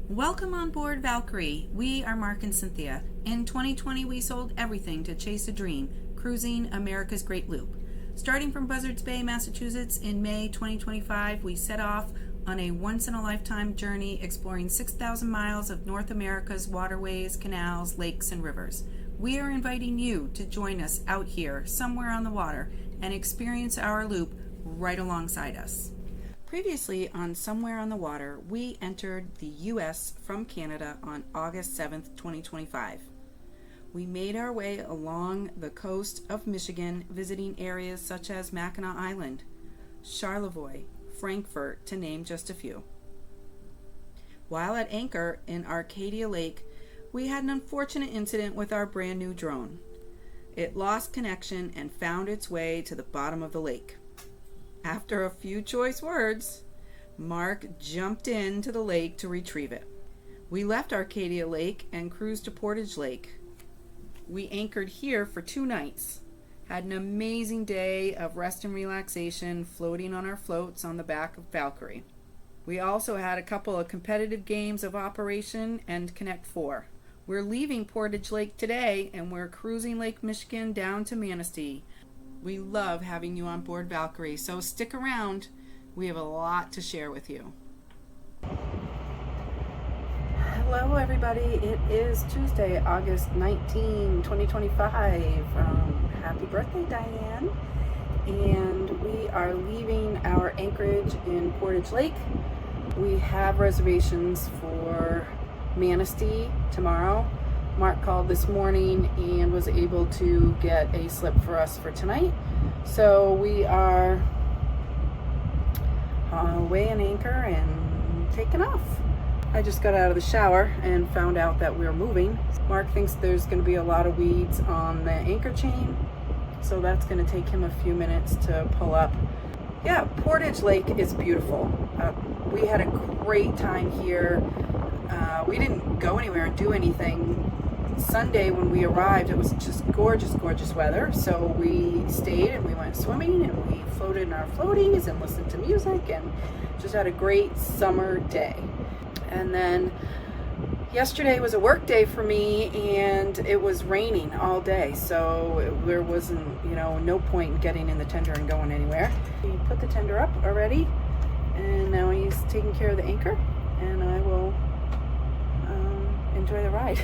Welcome on board Valkyrie. We are Mark and Cynthia. In 2020, we sold everything to chase a dream, cruising America's Great Loop. Starting from Buzzards Bay, Massachusetts in May 2025, we set off on a once-in-a-lifetime journey exploring 6,000 miles of North America's waterways, canals, lakes, and rivers. We are inviting you to join us out here, somewhere on the water, and experience our loop right alongside us. Previously on Somewhere on the Water, we entered the U.S. from Canada on August 7th, 2025. We made our way along the coast of Michigan, visiting areas such as Mackinac Island, Charlevoix, Frankfurt, to name just a few. While at anchor in Arcadia Lake, we had an unfortunate incident with our brand new drone. It lost connection and found its way to the bottom of the lake. After a few choice words, Mark jumped into the lake to retrieve it. We left Arcadia Lake and cruised to Portage Lake. We anchored here for 2 nights. Had an amazing day of rest and relaxation, floating on our floats on the back of Valkyrie. We also had a couple of competitive games of Operation and Connect 4. We're leaving Portage Lake today and we're cruising Lake Michigan down to Manistee. We love having you on board Valkyrie, so stick around. We have a lot to share with you. Hello everybody, it is Tuesday, August 19, 2025. Happy birthday, Diane. And we are leaving our anchorage in Portage Lake. We have reservations for Manistee tomorrow. Mark called this morning and was able to get a slip for us for tonight. So we are weighing anchor and taking off. I just got out of the shower and found out that we're moving. Mark thinks there's going to be a lot of weeds on the anchor chain, so that's going to take him a few minutes to pull up. Yeah, Portage Lake is beautiful. We had a great time here. We didn't go anywhere and do anything. Sunday when we arrived, it was just gorgeous weather, so we stayed and we went swimming and we floated in our floaties and listened to music and just had a great summer day. And then yesterday was a work day for me and it was raining all day, so there wasn't, no point in getting in the tender and going anywhere. We put the tender up already and now he's taking care of the anchor and I will enjoy the ride.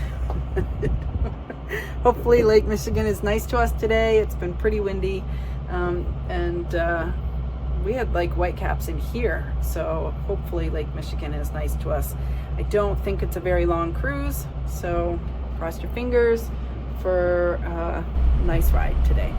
Hopefully Lake Michigan is nice to us today. It's been pretty windy and we had like whitecaps in here, so hopefully Lake Michigan is nice to us. I don't think it's a very long cruise, so cross your fingers for a nice ride today.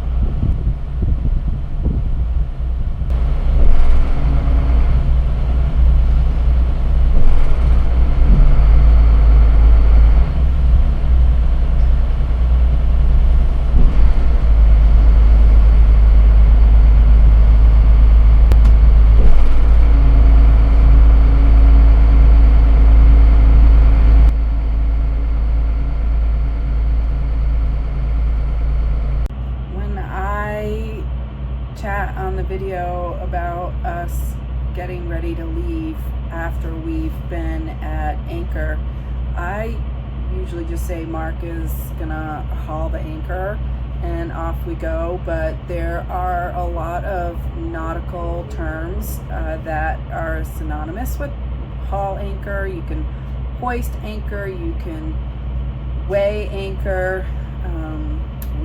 Chat on the video about us getting ready to leave after we've been at anchor. I usually just say Mark is gonna haul the anchor and off we go, but there are a lot of nautical terms that are synonymous with haul anchor. You can hoist anchor, you can weigh anchor,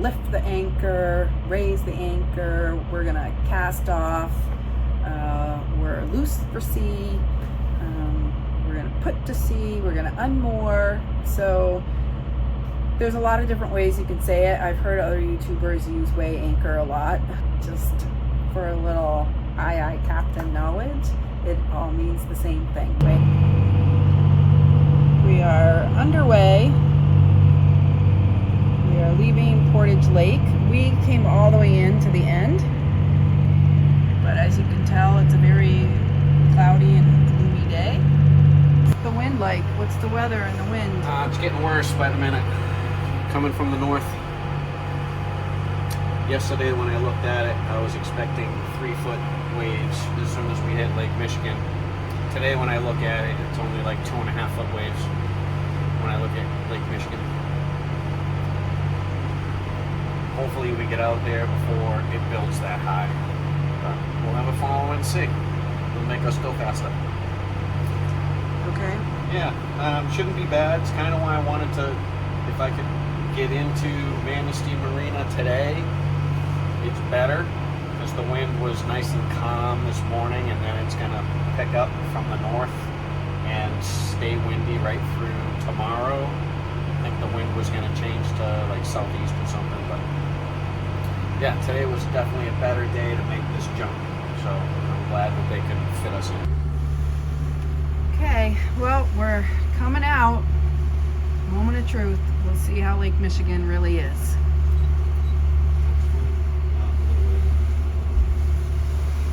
lift the anchor, raise the anchor. We're gonna cast off, we're loose for sea, we're gonna put to sea, we're gonna unmoor. So there's a lot of different ways you can say it. I've heard other YouTubers use weigh anchor a lot. Just for a little aye captain knowledge, it all means the same thing. We are underway. We are leaving Portage Lake. We came all the way in to the end, but as you can tell, it's a very cloudy and gloomy day. What's the wind like? What's the weather and the wind? It's getting worse by the minute. Coming from the north. Yesterday when I looked at it, I was expecting 3-foot waves as soon as we hit Lake Michigan. today when I look at it, it's only like 2.5 foot waves when I look at Lake Michigan. Hopefully we get out there before it builds that high. But we'll have a follow and see. It'll make us go faster. Okay. Yeah, shouldn't be bad. It's kind of why I wanted to, if I could get into Manistee Marina today, it's better because the wind was nice and calm this morning, and then it's going to pick up from the north and stay windy right through tomorrow. I think the wind was going to change to like southeast or something, but yeah, today was definitely a better day to make this jump. So I'm glad that they could fit us in. Okay, well, we're coming out. Moment of truth. We'll see how Lake Michigan really is.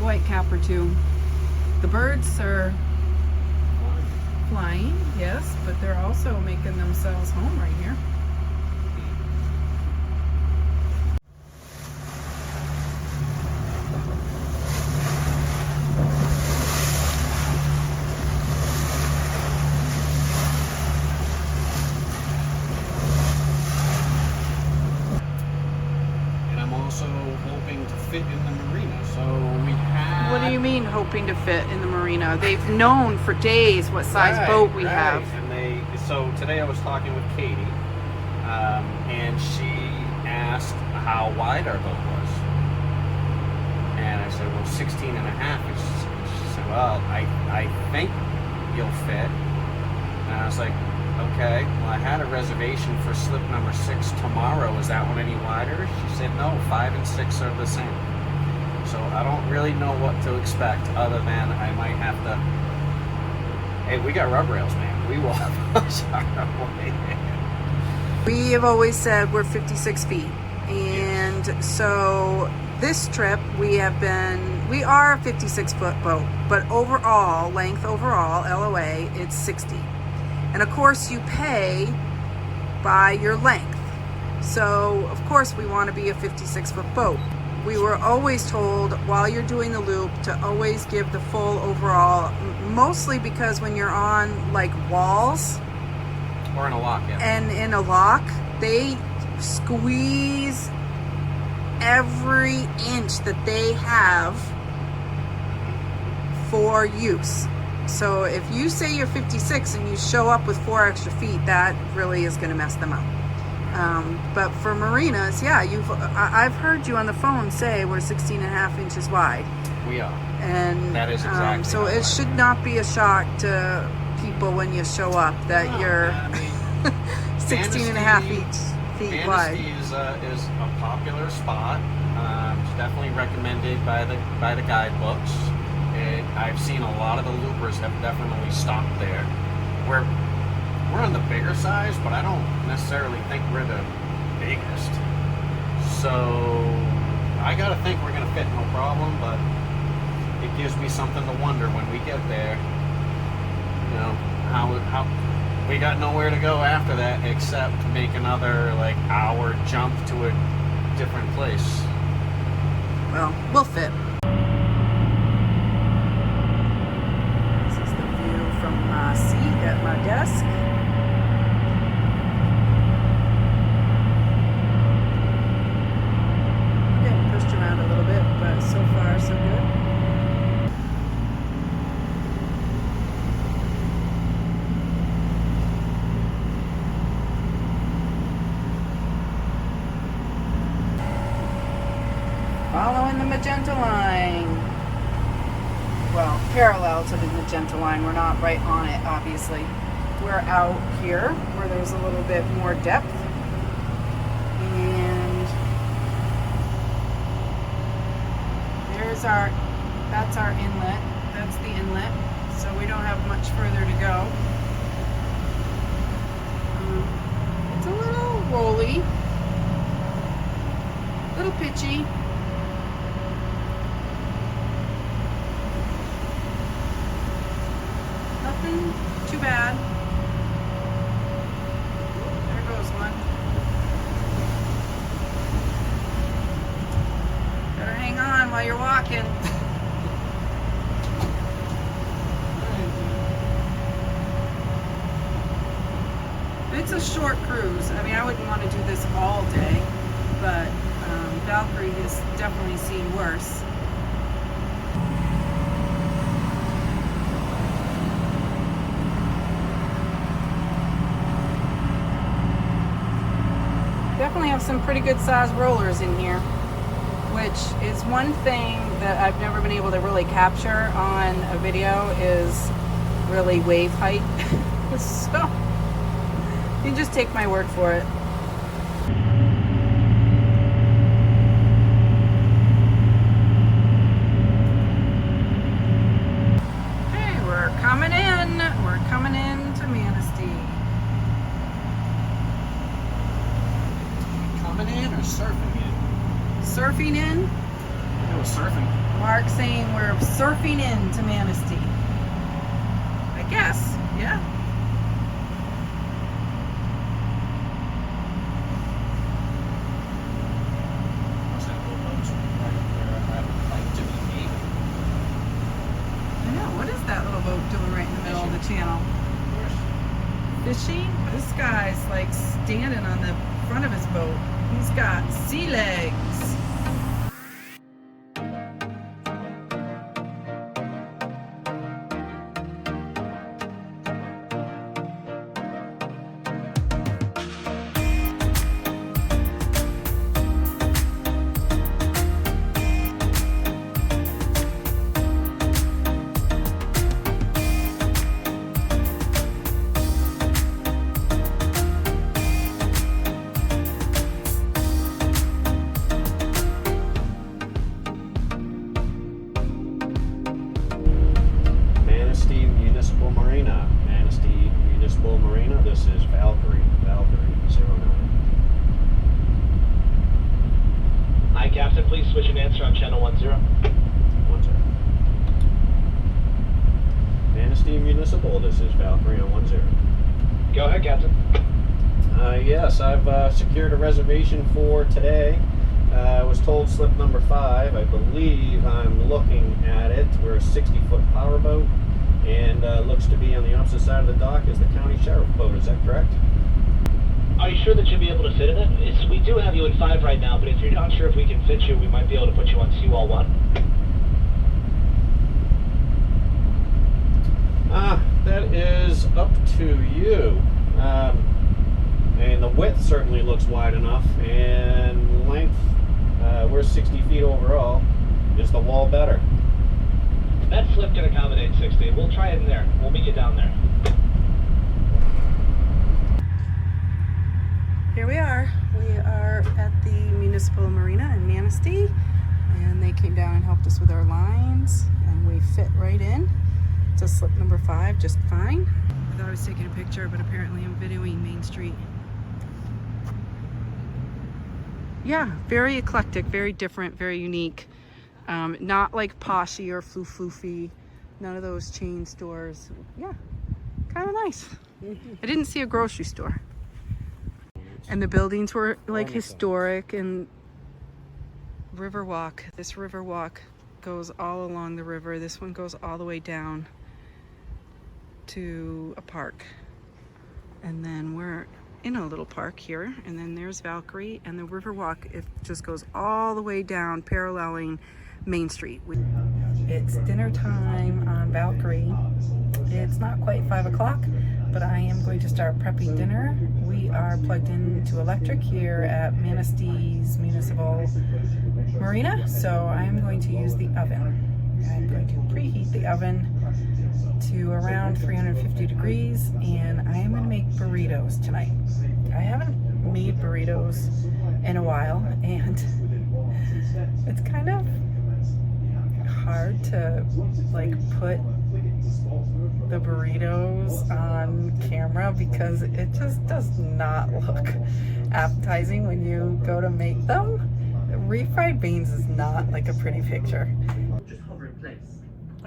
Whitecap or two. The birds are flying, yes, but they're also making themselves home right here. Fit in the marina. So we had. What do you mean hoping to fit in the marina? They've known for days what size boat we have. And so today I was talking with Katie, and she asked how wide our boat was. And I said, well, 16 and a half. And she said, well, I think you'll fit. And I was like, okay, well, I had a reservation for slip number 6 tomorrow. Is that one any wider? She said, no, 5 and 6 are the same. So I don't really know what to expect other than I might have to, hey, we got rub rails, man. We will push our way in. We have always said we're 56 feet. And so this trip we are a 56-foot boat, but overall, length overall, LOA, it's 60. And of course you pay by your length. So of course we want to be a 56-foot boat. We were always told while you're doing the loop to always give the full overall, mostly because when you're on like walls or in a lock, yeah. And in a lock, they squeeze every inch that they have for use. So if you say you're 56 and you show up with 4 extra feet, that really is going to mess them up. But for marinas, yeah, I've heard you on the phone say we're 16 and a half inches wide. We are. And that is exactly so it should not be a shock to people when you show up that you're 16 and a half feet wide. Manistee is a popular spot. It's definitely recommended by the guidebooks. I've seen a lot of the loopers have definitely stopped there. We're on the bigger size, but I don't necessarily think we're the biggest. So I gotta think we're gonna fit no problem, but it gives me something to wonder when we get there. You know, how we got nowhere to go after that except make another like hour jump to a different place. Well, we'll fit. This is the view from my seat at my desk. Getting pushed around a little bit, but so far so good. Following the magenta line. Well, parallel to the magenta line. We're not right on it, obviously. We're out here where there's a little bit more depth. And that's our inlet. That's the inlet. So we don't have much further to go. It's a little rolly. A little pitchy. Nothing too bad. There goes one. Better hang on while you're walking. it's a short cruise. I mean, I wouldn't want to do this all day, but Valkyrie has definitely seen worse. Definitely have some pretty good sized rollers in here, which is one thing that I've never been able to really capture on a video is really wave height. So you just take my word for it. Hey, we're coming in. We're coming in to Manistee. Coming in or surfing in? Surfing in? It was surfing. Mark saying we're surfing in to Manistee. I guess, yeah. What's that little boat right there? I would like to be me. I know, what is that little boat doing right in the middle of the channel? Fishing? This guy's like standing on the front of his boat. He's got sea legs. Manistee Municipal Marina. Manistee Municipal Marina. This is Valkyrie. Valkyrie 09. Hi, Captain. Please switch and answer on channel 10. 10. Manistee Municipal. This is Valkyrie on 10. Go ahead, Captain. Yes, I've secured a reservation for today. I was told slip number 5. I believe I'm looking at it. We're a 60-foot powerboat, and looks to be on the opposite side of the dock as the county sheriff boat. Is that correct? Are you sure that you'll be able to fit in it? We do have you in 5 right now, but if you're not sure if we can fit you, we might be able to put you on Seawall 1. That is up to you. And the width certainly looks wide enough, and length, we're 60 feet overall. Is the wall better? That slip can accommodate 60. We'll try it in there. We'll meet you down there. Here we are. We are at the Municipal Marina in Manistee, and they came down and helped us with our lines, and we fit right in to slip number 5 just fine. I thought I was taking a picture, but apparently I'm videoing Main Street. Yeah, very eclectic, very different, very unique. Not like poshy or floofy. None of those chain stores. Yeah, kind of nice. I didn't see a grocery store. And the buildings were like historic, and Riverwalk. This Riverwalk goes all along the river. This one goes all the way down to a park. And then we're in a little park here, and then there's Valkyrie, and the Riverwalk, it just goes all the way down, paralleling Main Street. It's dinner time on Valkyrie. It's not quite 5 o'clock, but I am going to start prepping dinner. We are plugged into electric here at Manistee's Municipal Marina, so I am going to use the oven. I'm going to preheat the oven to around 350 degrees, and I am going to make burritos tonight. I haven't made burritos in a while, and it's kind of hard to like put the burritos on camera because it just does not look appetizing when you go to make them. Refried beans is not like a pretty picture. Just hover in place.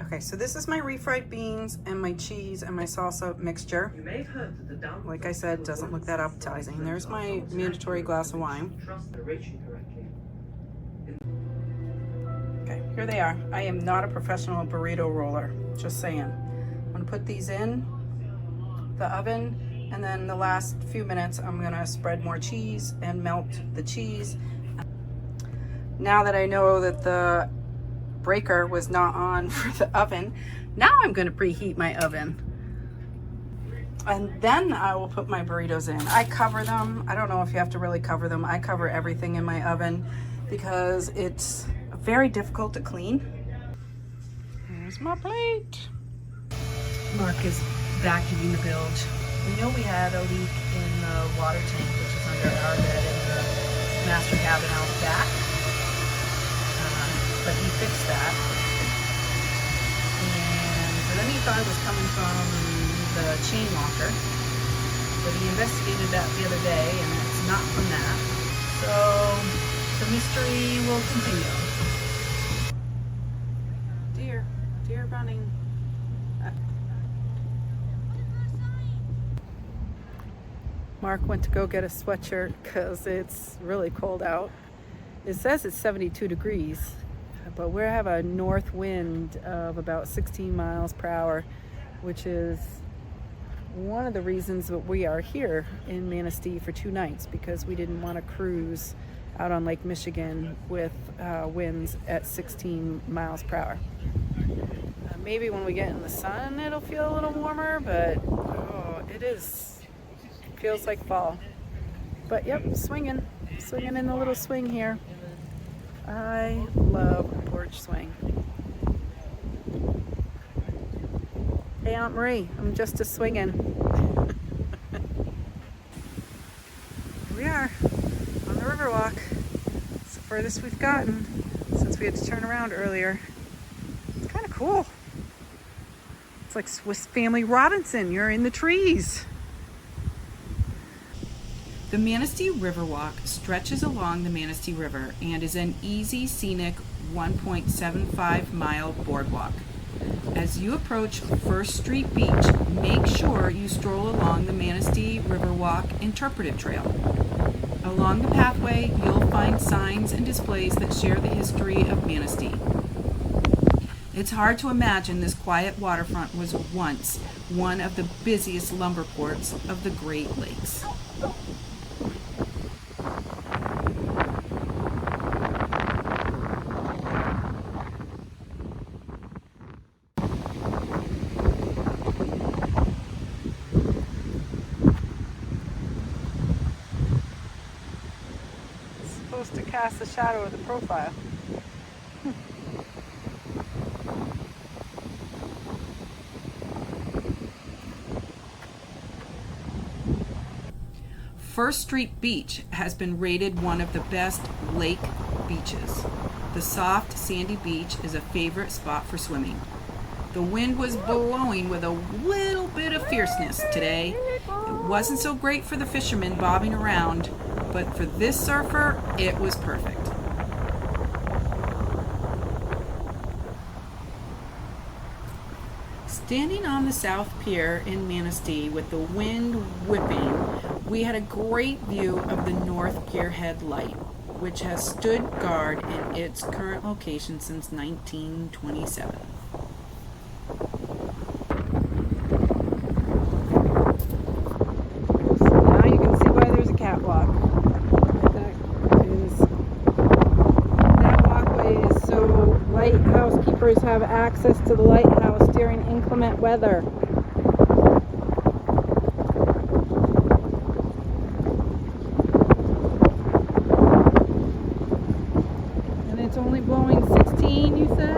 Okay, so this is my refried beans and my cheese and my salsa mixture. You may have heard that the down. Like I said, doesn't look that appetizing. There's my mandatory glass of wine. Trust the ratio correctly. Okay, here they are. I am not a professional burrito roller, just saying. I'm gonna put these in the oven, And then the last few minutes, I'm gonna spread more cheese and melt the cheese. Now that I know that the breaker was not on for the oven, now I'm gonna preheat my oven. And then I will put my burritos in. I cover them. I don't know if you have to really cover them. I cover everything in my oven because it's very difficult to clean. Here's my plate. Mark is vacuuming the bilge. We know we had a leak in the water tank, which is under our bed in the master cabin out back. But he fixed that. And then he thought it was coming from the chain locker, but he investigated that the other day and it's not from that. So the mystery will continue. Deer running. Mark went to go get a sweatshirt because it's really cold out. It says it's 72 degrees, but we have a north wind of about 16 miles per hour, which is one of the reasons that we are here in Manistee for 2 nights, because we didn't want to cruise out on Lake Michigan with winds at 16 miles per hour. Maybe when we get in the sun it'll feel a little warmer, but feels like fall. But yep, swinging in the little swing here. I love porch swing. Hey Aunt Marie, I'm just a swinging. Here we are on the Riverwalk. It's the furthest we've gotten since we had to turn around earlier. It's kind of cool. It's like Swiss Family Robinson. You're in the trees. The Manistee Riverwalk stretches along the Manistee River and is an easy, scenic 1.75 mile boardwalk. As you approach First Street Beach, make sure you stroll along the Manistee Riverwalk Interpretive Trail. Along the pathway, you'll find signs and displays that share the history of Manistee. It's hard to imagine this quiet waterfront was once one of the busiest lumber ports of the Great Lakes. To cast the shadow of the profile. First Street Beach has been rated one of the best lake beaches. The soft, sandy beach is a favorite spot for swimming. The wind was blowing with a little bit of fierceness today. It wasn't so great for the fishermen bobbing around, but for this surfer, it was perfect. Standing on the South Pier in Manistee with the wind whipping, we had a great view of the North Pier Head Light, which has stood guard in its current location since 1927. Housekeepers have access to the lighthouse during inclement weather. And it's only blowing 16, you said?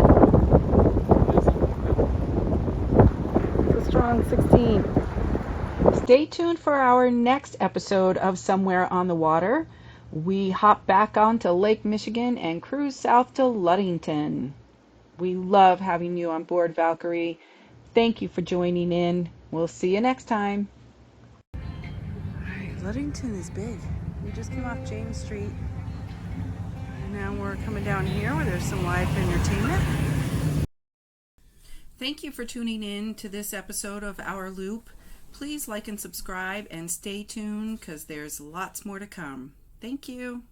It's a strong 16. Stay tuned for our next episode of Somewhere on the Water. We hop back onto Lake Michigan and cruise south to Ludington. We love having you on board, Valkyrie. Thank you for joining in. We'll see you next time. All right, Ludington is big. We just came off James Street. And now we're coming down here where there's some live entertainment. Thank you for tuning in to this episode of Our Loop. Please like and subscribe and stay tuned because there's lots more to come. Thank you.